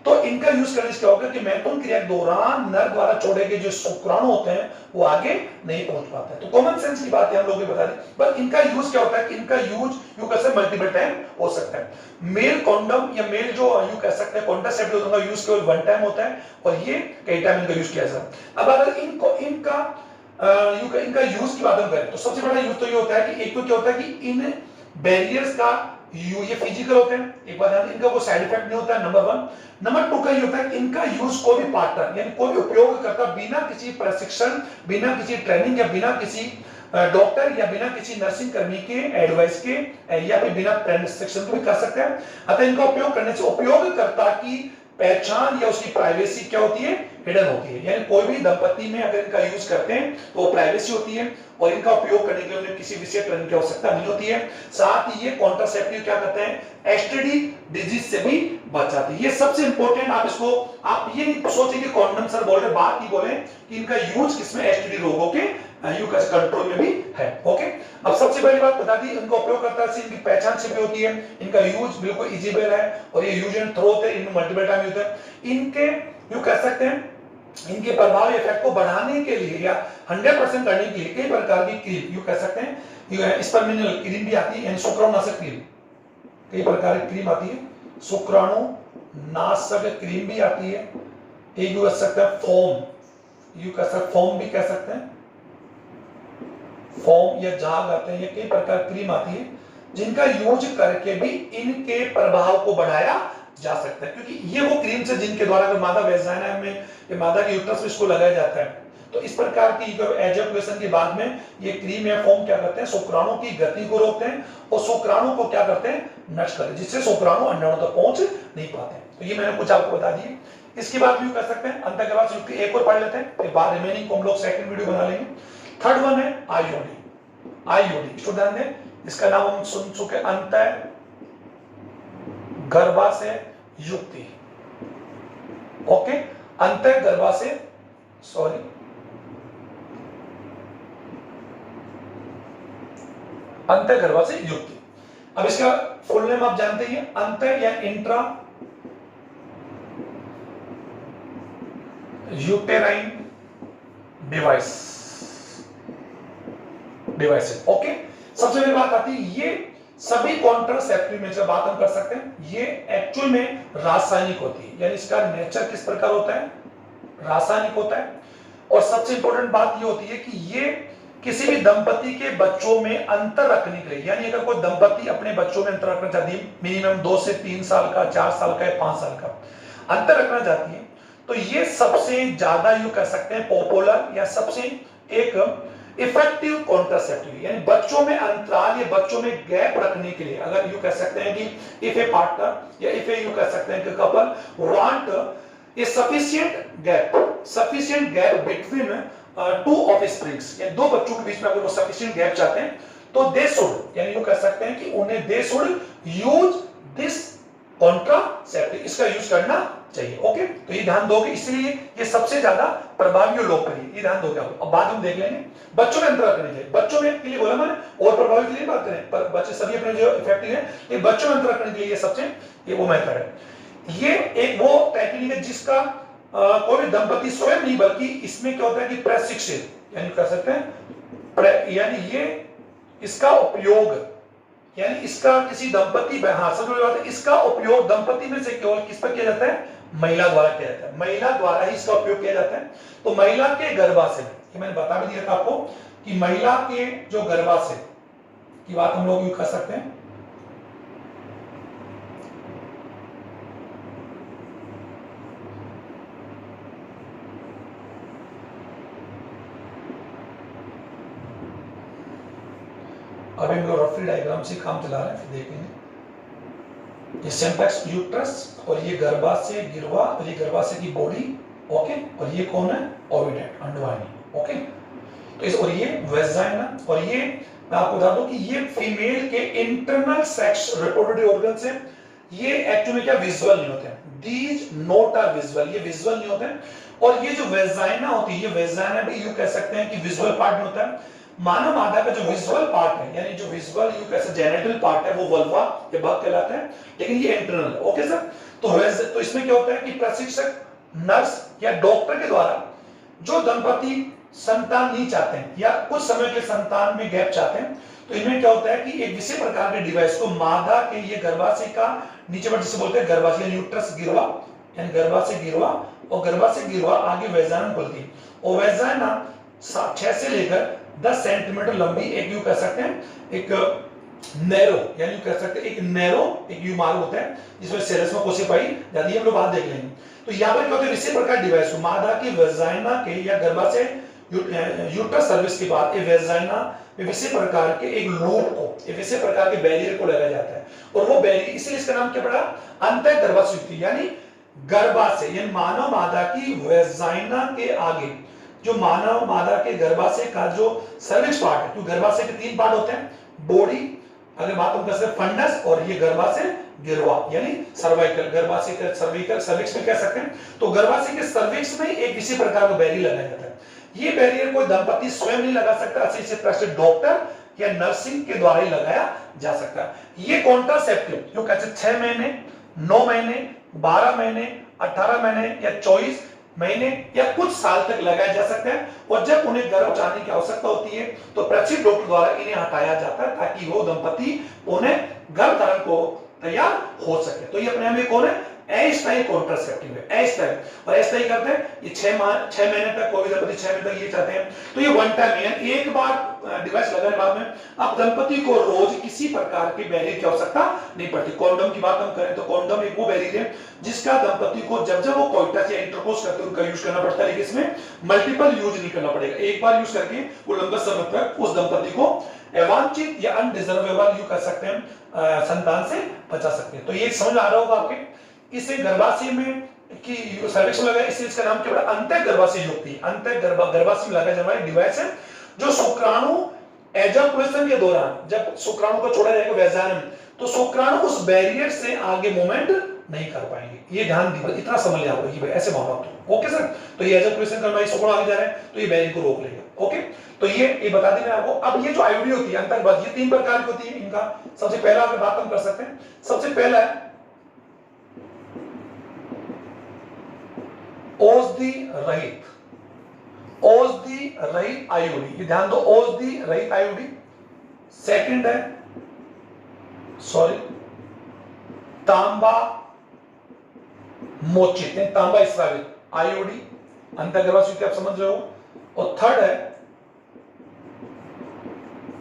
S1: तो इनका यूज करने से क्या होगा कि मैथुन क्रिया के दौरान नर द्वारा छोड़े गए जो शुक्राणु होते हैं वो आगे नहीं पहुंच पाते हैं। तो कॉमन सेंस की बात है हम लोगों को बता दी, पर इनका यूज क्या होता है कि इनका यूज यू कह सकते मल्टीपल टाइम हो सकता है। मेल कॉन्डम या मेल जो यू कह सकते हैं कॉन्ट्रासेप्टिव उनका यूज केवल वन टाइम होता है और ये कई टाइम इनका यूज किया जाता है। अब अगर इनका यूज की बात हम करें तो सबसे बड़ा यूज तो ये होता है कि एक तो क्या होता है कि इन बैरियर्स का ये फिजिकल होते हैं, एक बात ध्यान, इनका कोई साइड इफेक्ट नहीं होता है, नंबर वन। नंबर टू का ये होता है कि इनका यूज कोई भी पार्टनर यानी कोई भी उपयोगकर्ता बिना किसी प्रशिक्षण, बिना किसी ट्रेनिंग या बिना किसी डॉक्टर या बिना किसी नर्सिंग कर्मी के एडवाइस के या फिर बिना प्रशिक्षण को भी कर सकते हैं। अतः इनका उपयोग करने से उपयोगकर्ता की पहचान या उसकी प्राइवेसी क्या होती है, हिडन होती है। यानी कोई भी दंपति में अगर इनका यूज करते हैं तो वो प्राइवेसी होती है और इनका उपयोग करने के लिए उन्हें किसी विशेष ट्रेनिंग की आवश्यकता नहीं होती है। साथ ही ये कॉन्ट्रासेप्टिव क्या करते हैं, एसटीडी डिजीज से भी बचाते हैं। ये सबसे इंपॉर्टेंट, आप इसको आप ये नहीं सोचें कि कॉन्डम सर बोल रहे, बात ही बोले कि इनका यूज किसमें, एसटीडी रोगों के कंट्रोल में भी है। ओके, अब सबसे पहली बात बता दी, इनका उपयोगकर्ता से इनकी पहचान छिपी होती है, इनका यूज बिल्कुल इजीबल है और ये यूज एंड थ्रो होते हैं, इनमें मल्टीपल टाइम यूज है। इनके यू कह सकते हैं इनके प्रभाव इफेक्ट को बढ़ाने के लिए या 100% करने के लिए कई प्रकार की क्रीम यू कह सकते हैं, स्पर्मिनल क्रीम भी आती है यानी शुक्राणुनाशक क्रीम, कई प्रकार की क्रीम आती है, शुक्राणुनाशक क्रीम भी आती है। एक यू कह सकते हैं फोम, यू कह सकते फोम भी कह सकते हैं, फोम या झाग आते हैं, ये कई प्रकार क्रीम आती है जिनका यूज करके भी इनके प्रभाव को बढ़ाया जा सकता है, क्योंकि ये वो क्रीम से जिनके द्वारा मादा वेजाइना में या मादा के यूट्रस में इसको लगाया जाता है। तो इस प्रकार की एजैकुलेशन के बाद में ये क्रीम या फोम क्या करते हैं, शुक्राणु की गति को रोकते हैं और शुक्राणु को क्या करते हैं, नष्ट करते हैं, जिससे शुक्राणु अंडाणु तक पहुंच नहीं पाते। तो ये मैंने कुछ आपको बता दिए। इसके बाद भी कर सकते हैं अंतर्गर्भाशय युक्ति एक और पढ़ लेते हैं, फिर बाद रिमेनिंग को हम लोग सेकंड वीडियो बना लेंगे। थर्ड वन है आईओडी। आईओडी इसको ध्यान दें, इसका नाम हम सुन चुके अंतर गर्भाशय युक्ति। ओके, अंतर गर्भाशय सॉरी अंतर गर्भाशय युक्ति। अब इसका फुल नेम आप जानते ही हैं, अंतर या इंट्रा यूटेराइन डिवाइस। ओके, सबसे पहली बात आती है ये सभी कॉन्ट्रासेप्टिव में से बात हम कर सकते हैं, ये एक्चुअल में रासायनिक होती है, यानी इसका नेचर किस प्रकार होता है, रासायनिक होता है। और सबसे इंपॉर्टेंट बात ये होती है कि ये किसी भी दंपति के बच्चों में अंतर रखने के लिए, यानी अगर कोई दंपति अपने बच्चों में अंतर रखना चाहती है, मिनिमम 2 से 3 साल का, 4 साल का या 5 साल का अंतर रखना चाहती है, तो ये सबसे ज्यादा यू कह सकते हैं पॉपुलर या सबसे एक इफेक्टिव कॉन्ट्रासेप्टिव, यानी बच्चों में अंतराल या बच्चों में गैप रखने के लिए, अगर यू कह सकते हैं कि इफ ए पार्टनर या इफ ए यू कह सकते हैं कि couple want a sufficient gap between two offsprings, यानी दो बच्चों के बीच में अगर वो सफिशिएंट गैप चाहते हैं तो दे शुड, यानी यू कह सकते हैं कि उन्हें they should use this contraceptive, इसका यूज करना चाहिए। ओके, तो ये ध्यान दोगे, इसलिए ये सबसे ज्यादा प्रभावी और लोकप्रिय, ये ध्यान दोगे आप। अब बाद में देख लेंगे बच्चों में अंतर रखने के लिए, बच्चों में के लिए बोला मैंने और प्रभावी के लिए बात करें, पर बच्चे सभी अपने जो इफेक्टिव है, ये बच्चों में अंतर रखने के लिए ये सबसे ये वो मेथड है। ये एक वो टेक्निक है जिसका कोई भी दंपति स्वयं नहीं, बल्कि इसमें क्या होता है कि प्रशिक्षित यानी कर सकते हैं, यानी ये इसका उपयोग, यानी इसका किसी दंपति, हाँ सबसे बड़ी बात है, इसका उपयोग दंपति में से केवल किस पर किया जाता है, महिला द्वारा किया जाता है, महिला द्वारा ही इसका उपयोग किया जाता है। तो महिला के गर्भाशय, ये मैंने बता भी दिया था आपको कि महिला के जो गर्भाशय की बात हम लोग कर सकते हैं। अभी हम लोग रफली डायग्राम से काम चला रहे हैं, फिर देखेंगे। ये सिंपलेक्स यूट्रस और ये गर्भाशय गिरवा और ये गर्भाशय की बॉडी, ओके, और ये कौन है, ओविडेट, अंडवाहिनी, ओके। तो इस और ये वेजाइना, और ये मैं आपको बता दूं कि ये फीमेल के इंटरनल सेक्स रिप्रोडक्टिव ऑर्गन्स है। ये एक्चुअली क्या विजुअल नहीं होते हैं, दीज नोट आर विजुअल, ये विजुअल नहीं होते हैं। और ये जो वेजाइना होती है, ये वेजाइना भी यूं कह सकते हैं कि विजुअल पार्ट में होता है। मानव मादा का जो विजुअल पार्ट है, यानी जो विजुअल यू कैसे जेनिटल पार्ट है, वो वल्वा ये भाग कहलाता है, लेकिन ये इंटरनल, ओके सर। तो इसमें क्या होता है कि प्रशिक्षक, नर्स या डॉक्टर के द्वारा जो दंपति संतान नहीं चाहते हैं या कुछ समय के संतान में गैप चाहते हैं, तो इनमें क्या होता है कि एक विशेष प्रकार के डिवाइस को मादा के ये गर्भाशय का नीचे पर जिसे बोलते हैं गर्भाशय यूट्रस गिरवा, यानी गर्भाशय गिरवा, और गर्भाशय गिरवा आगे वेजाइना खुलती है, और वेजाइना 6 से लेकर 10 सेंटीमीटर लंबी एक यू कह सकते हैं, एक नैरो, यानी कह सकते हैं एक नैरो एक यू मार्ग होता है जिसमें सेरस में कोशिका पाई जाती है, हम लोग बात देख लेंगे। तो यहाँ पर क्या होता है, इसी प्रकार डिवाइस मादा की वेजाइना के या गर्भाशय यूट्रस सर्विस के बाद ये वेजाइना में विशेष प्रकार के एक लूप को, एक विशेष प्रकार के बैरियर को लगाया जाता है, और वो बैरियर इसलिए इसका नाम क्या पड़ा, अंतः गर्भाशय, यानी गर्भाशय, यानी मानव मादा की वेजाइना के आगे जो मानव मादा के गर्भाशय का जो सर्विक्स पार्ट है, क्योंकि गर्भाशय के 3 पार्ट होते हैं, बॉडी, अगर बात हम करते हैं फंडस, और ये गर्भाशय गिरवा यानी सर्वाइकल, गर्भाशय के सर्विकल सर्विक्स में कह सकते हैं। तो गर्भाशय के सर्विक्स में एक इसी प्रकार का बैरियर लगाया जाता है। ये बैरियर कोई दंपति स्वयं नहीं लगा सकता, इसी तरह से डॉक्टर या नर्सिंग के द्वारा ही लगाया जा सकता है। ये कॉन्ट्रासेप्टिव जो कहते हैं 6 महीने, 9 महीने, 12 महीने, 18 महीने या 24 महीने या कुछ साल तक लगाया जा सकता है, और जब उन्हें गर्भ जाने की आवश्यकता होती है तो प्रशिक्षित डॉक्टर द्वारा इन्हें हटाया जाता है ताकि वो दंपति उन्हें गर्भ धारण को तैयार हो सके। तो ये अपने आप में कौन है, अस्थायी कॉन्ट्रासेप्टिव है, अस्थायी। और अस्थायी करते हैं ये 6 महीने तक, कोई दंपति 6 महीने तक ये चाहते हैं, तो ये वन टाइम है, एक बार डिवाइस लगाने बाद में अब दंपति को रोज किसी प्रकार के बैरियर की आवश्यकता नहीं पड़ती। कॉन्डोम की बात हम करें तो कॉन्डोम एक वो बैरियर है जिसका दंपति को जब जब वो कोइटस या इंटरकोर्स करते हैं उनका यूज करना पड़ता है, लेकिन इसमें मल्टीपल यूज नहीं करना पड़ेगा, एक बार यूज करके वो लंबे समय तक उस दंपति को अवांछित या अनडिजर्वेबल यू कर सकते हैं संतान से बचा सकते हैं। तो ये समझ आ रहा होगा आपके, इसे गर्भाशय में की सर्विक्स में लगा, इसलिए इसका नाम क्या पड़ा, अंतः गर्भाशय युक्ति, अंतः गर्भाशय में लगाया जाने वाला डिवाइस है जो शुक्राणु एजाकुलेशन के दौरान जब शुक्राणु को छोड़ा जाएगा वेजाइना में, तो शुक्राणु उस बैरियर से आगे मूवमेंट नहीं कर पाएंगे। ये ध्यान दीजिए, इतना समझ लिया आपको कि ऐसे मानो तो ओके सर। तो ये एजाकुलेशन करना, शुक्राणु आगे जा रहे हैं तो ये बैरियर को रोक लेगा, ओके। तो ये बता दें आपको। अब ये जो आईयूडी होती है अंतर्गत, ये 3 प्रकार की होती है इनका। सबसे पहला अगर बात हम कर सकते हैं, सबसे पहला है औषधि रहित, औषधि रहित आईयूडी, ये ध्यान दो, औषधि रहित आईयूडी। सेकंड है तांबा मोचित, तांबा स्रावित आईयूडी, अंतर्गर्भाशय आप समझ रहे हो। और थर्ड है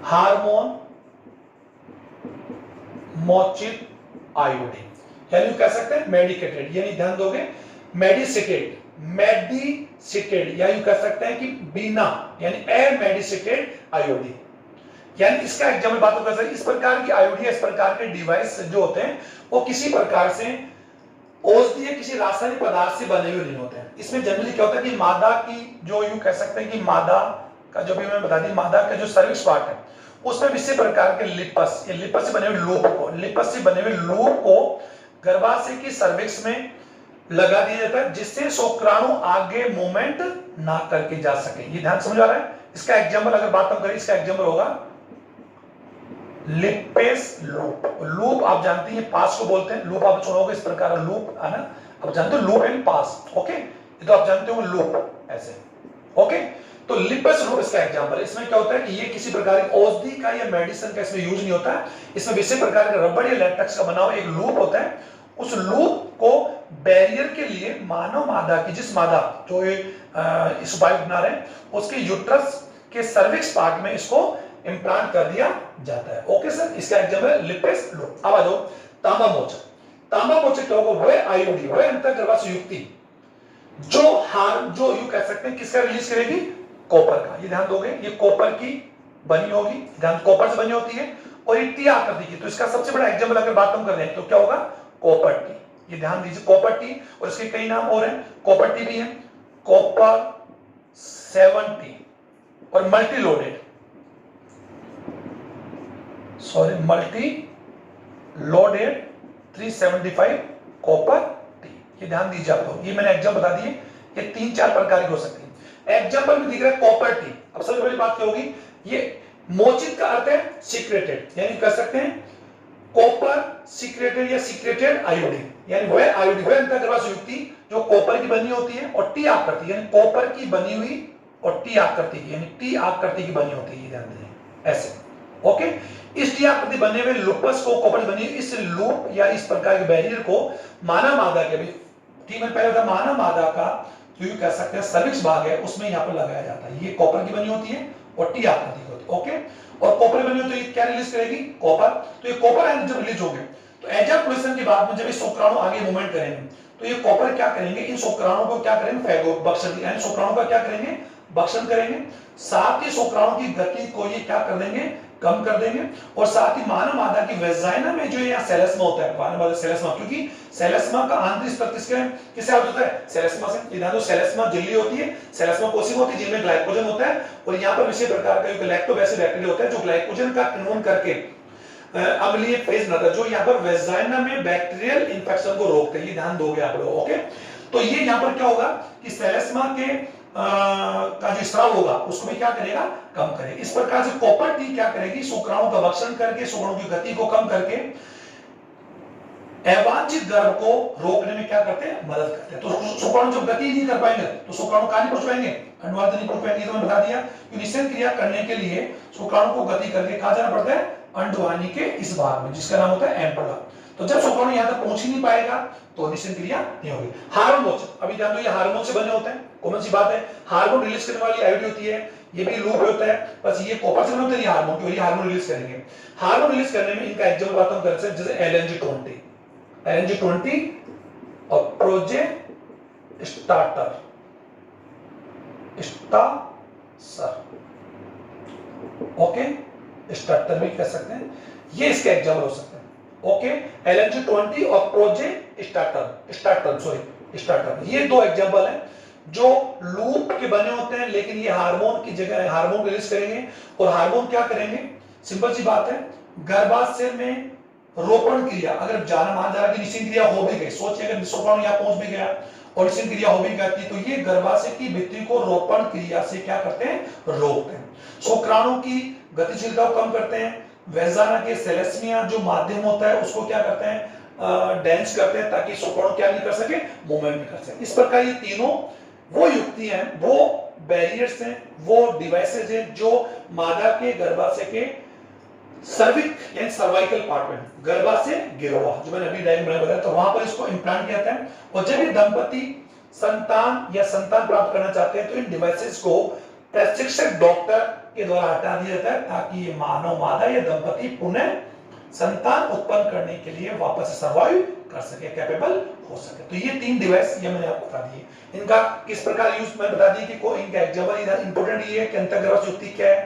S1: हार्मोन मोचित आईयूडी, यानी कह सकते हैं मेडिकेटेड, यानी ध्यान दोगे मेडिसिटेड, मेडिसिटेड, या यूं कह सकते हैं कि बिना, यानी अमेडिसिटेड आईयूडी। यानी इसका एग्जाम्पल बात कर सकते हैं, इस प्रकार की आईयूडी, इस प्रकार के डिवाइस जो होते हैं वो किसी प्रकार से औषधि या किसी रासायनिक पदार्थ से बने हुए नहीं होते हैं। इसमें जनरली क्या होता है कि मादा की जो यूं कह सकते हैं कि मादा का जो भी मैं बता दी, मादा का जो सर्विक्स पार्ट है उसमें इसी प्रकार के लिपस, ये लिपस से बने हुए लूप को, लिपस से बने हुए लूप को गर्भाशय की सर्विक्स में लगा दिया जाता है, जिससे शुक्राणु आगे मूवमेंट ना करके जा सके। ये ध्यान समझ आ रहा है। इसका एग्जाम्पल अगर बात हम करें, इसका एग्जाम्पल होगा लिपेस लूप। लूप आप जानते हैं पास को बोलते हैं, लूप आप सुनोगे इस प्रकार लूप है ना, आप जानते हो लूप एंड पास, ओके, ये तो आप जानते हो लूप ऐसे, ओके। तो लिपेस लूप इसका एग्जांपल। इसमें क्या होता है कि ये किसी प्रकार की औषधि का या मेडिसिन का इसमें यूज नहीं होता है, इसमें किसी प्रकार का रबड़ या लैटेक्स का बना हुआ एक लूप होता है। उस लूप को बैरियर के लिए मानव मादा की, जिस मादा जो इस उपाय बना रहे हैं उसके यूट्रस के सर्विक्स पार्ट में इसको इम्प्लांट कर दिया जाता है, ओके सर। इसका एग्जांपल है लिपेस लूप। अब आ जाओ तांबा मोचक। तांबा मोचक क्या होगा, वह आईओडी, वह अंतर्गर्भाशय युक्ति जो यू कह सकते हैं किसका रिलीज करेगी, कॉपर का। ये ध्यान दोगे, ये कॉपर की बनी होगी, ध्यान कॉपर से बनी होती है और ये टी आकृति की। तो इसका सबसे बड़ा एग्जांपल अगर बात हम कर रहे हैं तो क्या होगा, कॉपर टी। ये ध्यान दीजिए कॉपर टी, और इसके कई नाम और हैं, कॉपर टी भी है, कॉपर 70 और मल्टी लोडेड 375 कॉपर टी। ये ध्यान दीजिए आप लोग, ये मैंने एग्जांपल बता दिए, ये 3-4 प्रकार की हो सकती है। एग्जांपल में दिख रहा है कॉपर टी। अब सबसे पहली बात क्या होगी, ये मोचित का अर्थ है सीक्रेटेड, यानी कह सकते हैं कॉपर सीक्रेटेड या सीक्रेटेड आयोडीन, यानी वह आयोडीन, वह अंतर्गर्भाशय युक्ति जो कॉपर की बनी होती है और टी आकृति, यानी कॉपर की बनी हुई और टी आकृति की, यानी टी आकृति की बनी होती है, ध्यान दें ऐसे, ओके। इस टी आकृति बने हुए लूपस को, कॉपर बनी इस लूप या इस प्रकार के बैरियर को मानव मादा के, टी में पहले था मानव मादा का जो कह सकते हैं सर्विक्स भाग है, उसमें यहाँ पर लगाया जाता है। ये कॉपर की बनी होती है और टी आकृति की होती है, ओके। और कॉपर बनी होती है, क्या रिलीज करेगी, कॉपर। तो ये कॉपर आयन जब रिलीज होंगे तो एजाकुलेशन के बाद में जब ये शुक्राणु आगे मूवमेंट करेंगे तो ये कॉपर क्या करेंगे, इन शुक्राणु को क्या करेंगे, भक्षण, यानी शुक्राणु का क्या करेंगे, भक्षण करेंगे। साथ ही शुक्राणु की गति को ये क्या कर देंगे, कम कर देंगे। और साथ ही मानव मादा की वेजाइना में जो यहाँ सेलेस्मा होता है, मानव मादा सेलेस्मा, क्योंकि सेलेस्मा का आंतरिक स्तर किससे आउट होता है, सेलेस्मा से। इधर तो सेलेस्मा झिल्ली होती है, सेलेस्मा कोशिका होती है जिनमें ग्लाइकोजन होता है, और यहाँ पर विशेष प्रकार का लैक्टोबैसिल बैक्टीरिया होता है जो ग्लाइकोजन का कन्वर्ट करके अम्लीय फेज बनाता है, जो यहाँ पर वेजाइना में बैक्टीरियल इंफेक्शन को रोकते हैं। ये ध्यान दोगे आप लोग, ओके। तो ये यहाँ पर क्या होगा कि सेलेस्मा के का जो स्राव होगा उसको भी क्या करेगा, कम करेगा। इस प्रकार से कॉपर टी क्या करेगी, शुक्राणु का भक्षण करके, शुक्राणु की गति को कम करके अवांछित गर्भ को रोकने में क्या करते हैं, मदद करते हैं। तो शुक्राणु जब गति नहीं कर पाएंगे तो शुक्राणु कहां नहीं पहुंच पाएंगे, अंडवाद नहीं पहुंच पाएंगे। तो मैंने बता दिया कि निषेध क्रिया करने के लिए शुक्राणु को गति करके कहां जाना पड़ता है, अंडवानी के इस भाग में जिसका नाम होता है एम्पुला। तो जब शुक्राणु यहां तक पहुंच ही नहीं पाएगा तो निषेध क्रिया नहीं होगी। हार्मोन, अभी ध्यान दो, ये हार्मोन से बने होते हैं, कॉमन सी बात है। हार्मोन रिलीज करने वाली आयोडी होती है, ये भी लूप होता है, बस ये कॉपर से बने होते हैं हार्मोन, क्योंकि हार्मोन रिलीज करेंगे। हार्मोन रिलीज करने में इनका एग्जांपल बात हम कर सकते हैं, जैसे LNG20 और प्रोजेस्टेरोन, ओके, स्टार्टर भी कह सकते हैं, ये इसके एग्जांपल हो सकते हैं, ओके। LNG20 और प्रोजेस्टेरोन, ये दो एग्जांपल हैं जो लूप के बने होते हैं, लेकिन ये हार्मोन की जगह हार्मोन रिलीज करेंगे। और हार्मोन क्या करेंगे, सिंपल सी बात है, गर्भाशय में रोपण क्रिया, अगर जाना मान जा रहा कि निषेध क्रिया हो भी गई, सोचिए अगर शुक्राणु यहाँ पहुंच भी गया और निषेध क्रिया हो भी गई, तो ये गर्भाशय की भित्ति को रोपण क्रिया से क्या करते हैं, रोकते हैं। शुक्राणु की गतिशीलता को कम करते हैं। वेजाना के सेलेस्मिया जो माध्यम होता है उसको क्या करते हैं, डेंस करते हैं, ताकि शुक्राणु क्या नहीं कर सके, मूवमेंट नहीं कर सके। इस प्रकार ये तीनों वो युक्ति हैं, वो बैरियर्स हैं, वो डिवाइसेज हैं जो मादा के गर्भाशय के सर्विक यानी सर्वाइकल पार्ट में, गर्भाशय गिरोवा जो मैंने अभी डायग्राम में बताया, तो वहां पर इसको इम्प्लांट किया जाता है। और जब ये दंपति संतान प्राप्त करना चाहते हैं तो इन डिवाइसेस को प्रशिक्षक डॉक्टर के द्वारा हटा दिया जाता है, ताकि ये मानव मादा या दंपति पुनः संतान उत्पन्न करने के लिए वापस सर्वाइव कर सके, कैपेबल हो सके। तो ये 3 डिवाइस ये मैंने आपको बता दिए। इनका किस प्रकार यूज मैं बता दी कि कोई इनका एग्जांपल इधर इंपॉर्टेंट ये है कि अंतर्गर्भाशय युक्ति क्या है,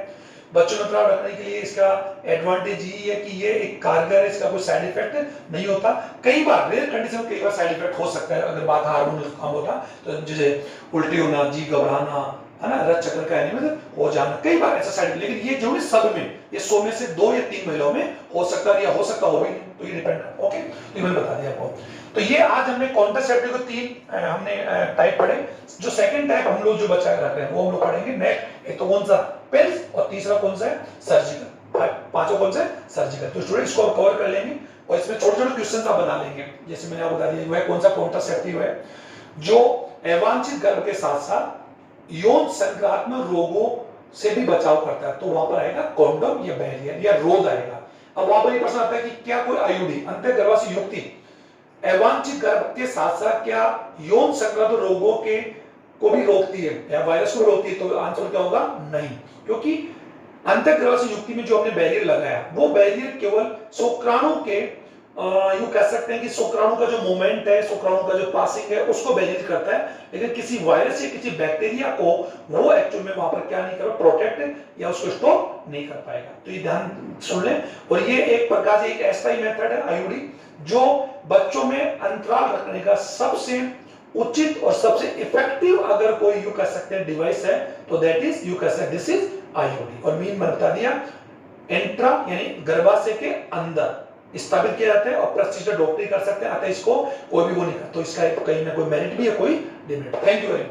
S1: बच्चों में प्राप्त रखने के लिए इसका एडवांटेज ये है कि ये एक कारगर है, इसका कोई साइड इफेक्ट नहीं होता। कई बार रेयर कंडीशन में कई बार साइड इफेक्ट हो सकता है, अगर बात हार्मोनल काम होता तो जैसे उल्टी होना, जी घबराना, है ना, रक्त चक्र का अनियमित हो जाना, कई बार ऐसा साइड, लेकिन ये जो है सब में, ये 100 में से 2 या 3 महिलाओं में हो सकता है, या हो सकता हो भी नहीं, तो ये डिपेंड है। ओके, तो ये मैंने बता दिया आपको। तो ये आज हमने कॉन्ट्रासेप्टिव को 3 हमने टाइप पढ़े। जो सेकंड टाइप हम लोग जो बचा के रख रहे हैं वो हम लोग पढ़ेंगे नेक्स्ट। एक तो कौन सा, पिल्स, और तीसरा कौन सा है, सर्जिकल। पांचों कौन सा है, सर्जिकल। तो स्टूडेंट इसको कवर कर लेंगे और इसमें छोटे छोटे क्वेश्चन आप बना लेंगे। जैसे मैंने आपको बता दिया वह कौन सा कॉन्ट्रासेप्टिव है जो अवांछित गर्भ के साथ साथ यौन संक्रामक रोगों से भी बचाव करता है, तो वहां पर आएगा कॉन्डोम या बैरियर या रोध आएगा। अब वहां पर ये प्रश्न आता है कि क्या कोई आईयूडी अंतर्गर्भाशय युक्ति अवांछित गर्भ के साथ साथ क्या यौन संक्रामक रोगों के को भी रोकती है या वायरस को रोकती है, तो आंसर क्या होगा, नहीं। क्योंकि अंतर्गर्भाशय युक्ति में जो हमने बैरियर लगाया वो बैरियर केवल शुक्राणु के यूं कह सकते हैं कि शुक्राणु का जो मूवमेंट है, शुक्राणु का जो पासिंग है उसको बैरियर करता है, लेकिन किसी वायरस या किसी बैक्टीरिया को वो एक्चुअल में वहां पर क्या नहीं कर प्रोटेक्ट या उसको स्टॉप नहीं कर पाएगा। तो ये ध्यान सुन लें। और ये एक प्रकार से एक ऐसा ही मेथड है आईयूडी जो बच्चों में अंतराल रखने का सबसे उचित और सबसे इफेक्टिव अगर कोई यू कह सकते हैं डिवाइस है तो दैट इज यू कह सकते दिस इज आईयूडी। और मीन मैंने बता दिया इंट्रा यानी गर्भाशय के अंदर स्थापित किया जाता है और प्रशिक्षित डॉक्टर कर सकते हैं, अतः इसको कोई भी वो नहीं करता। तो इसका कहीं ना कोई मेरिट भी है, कोई demerit. Thank you very much.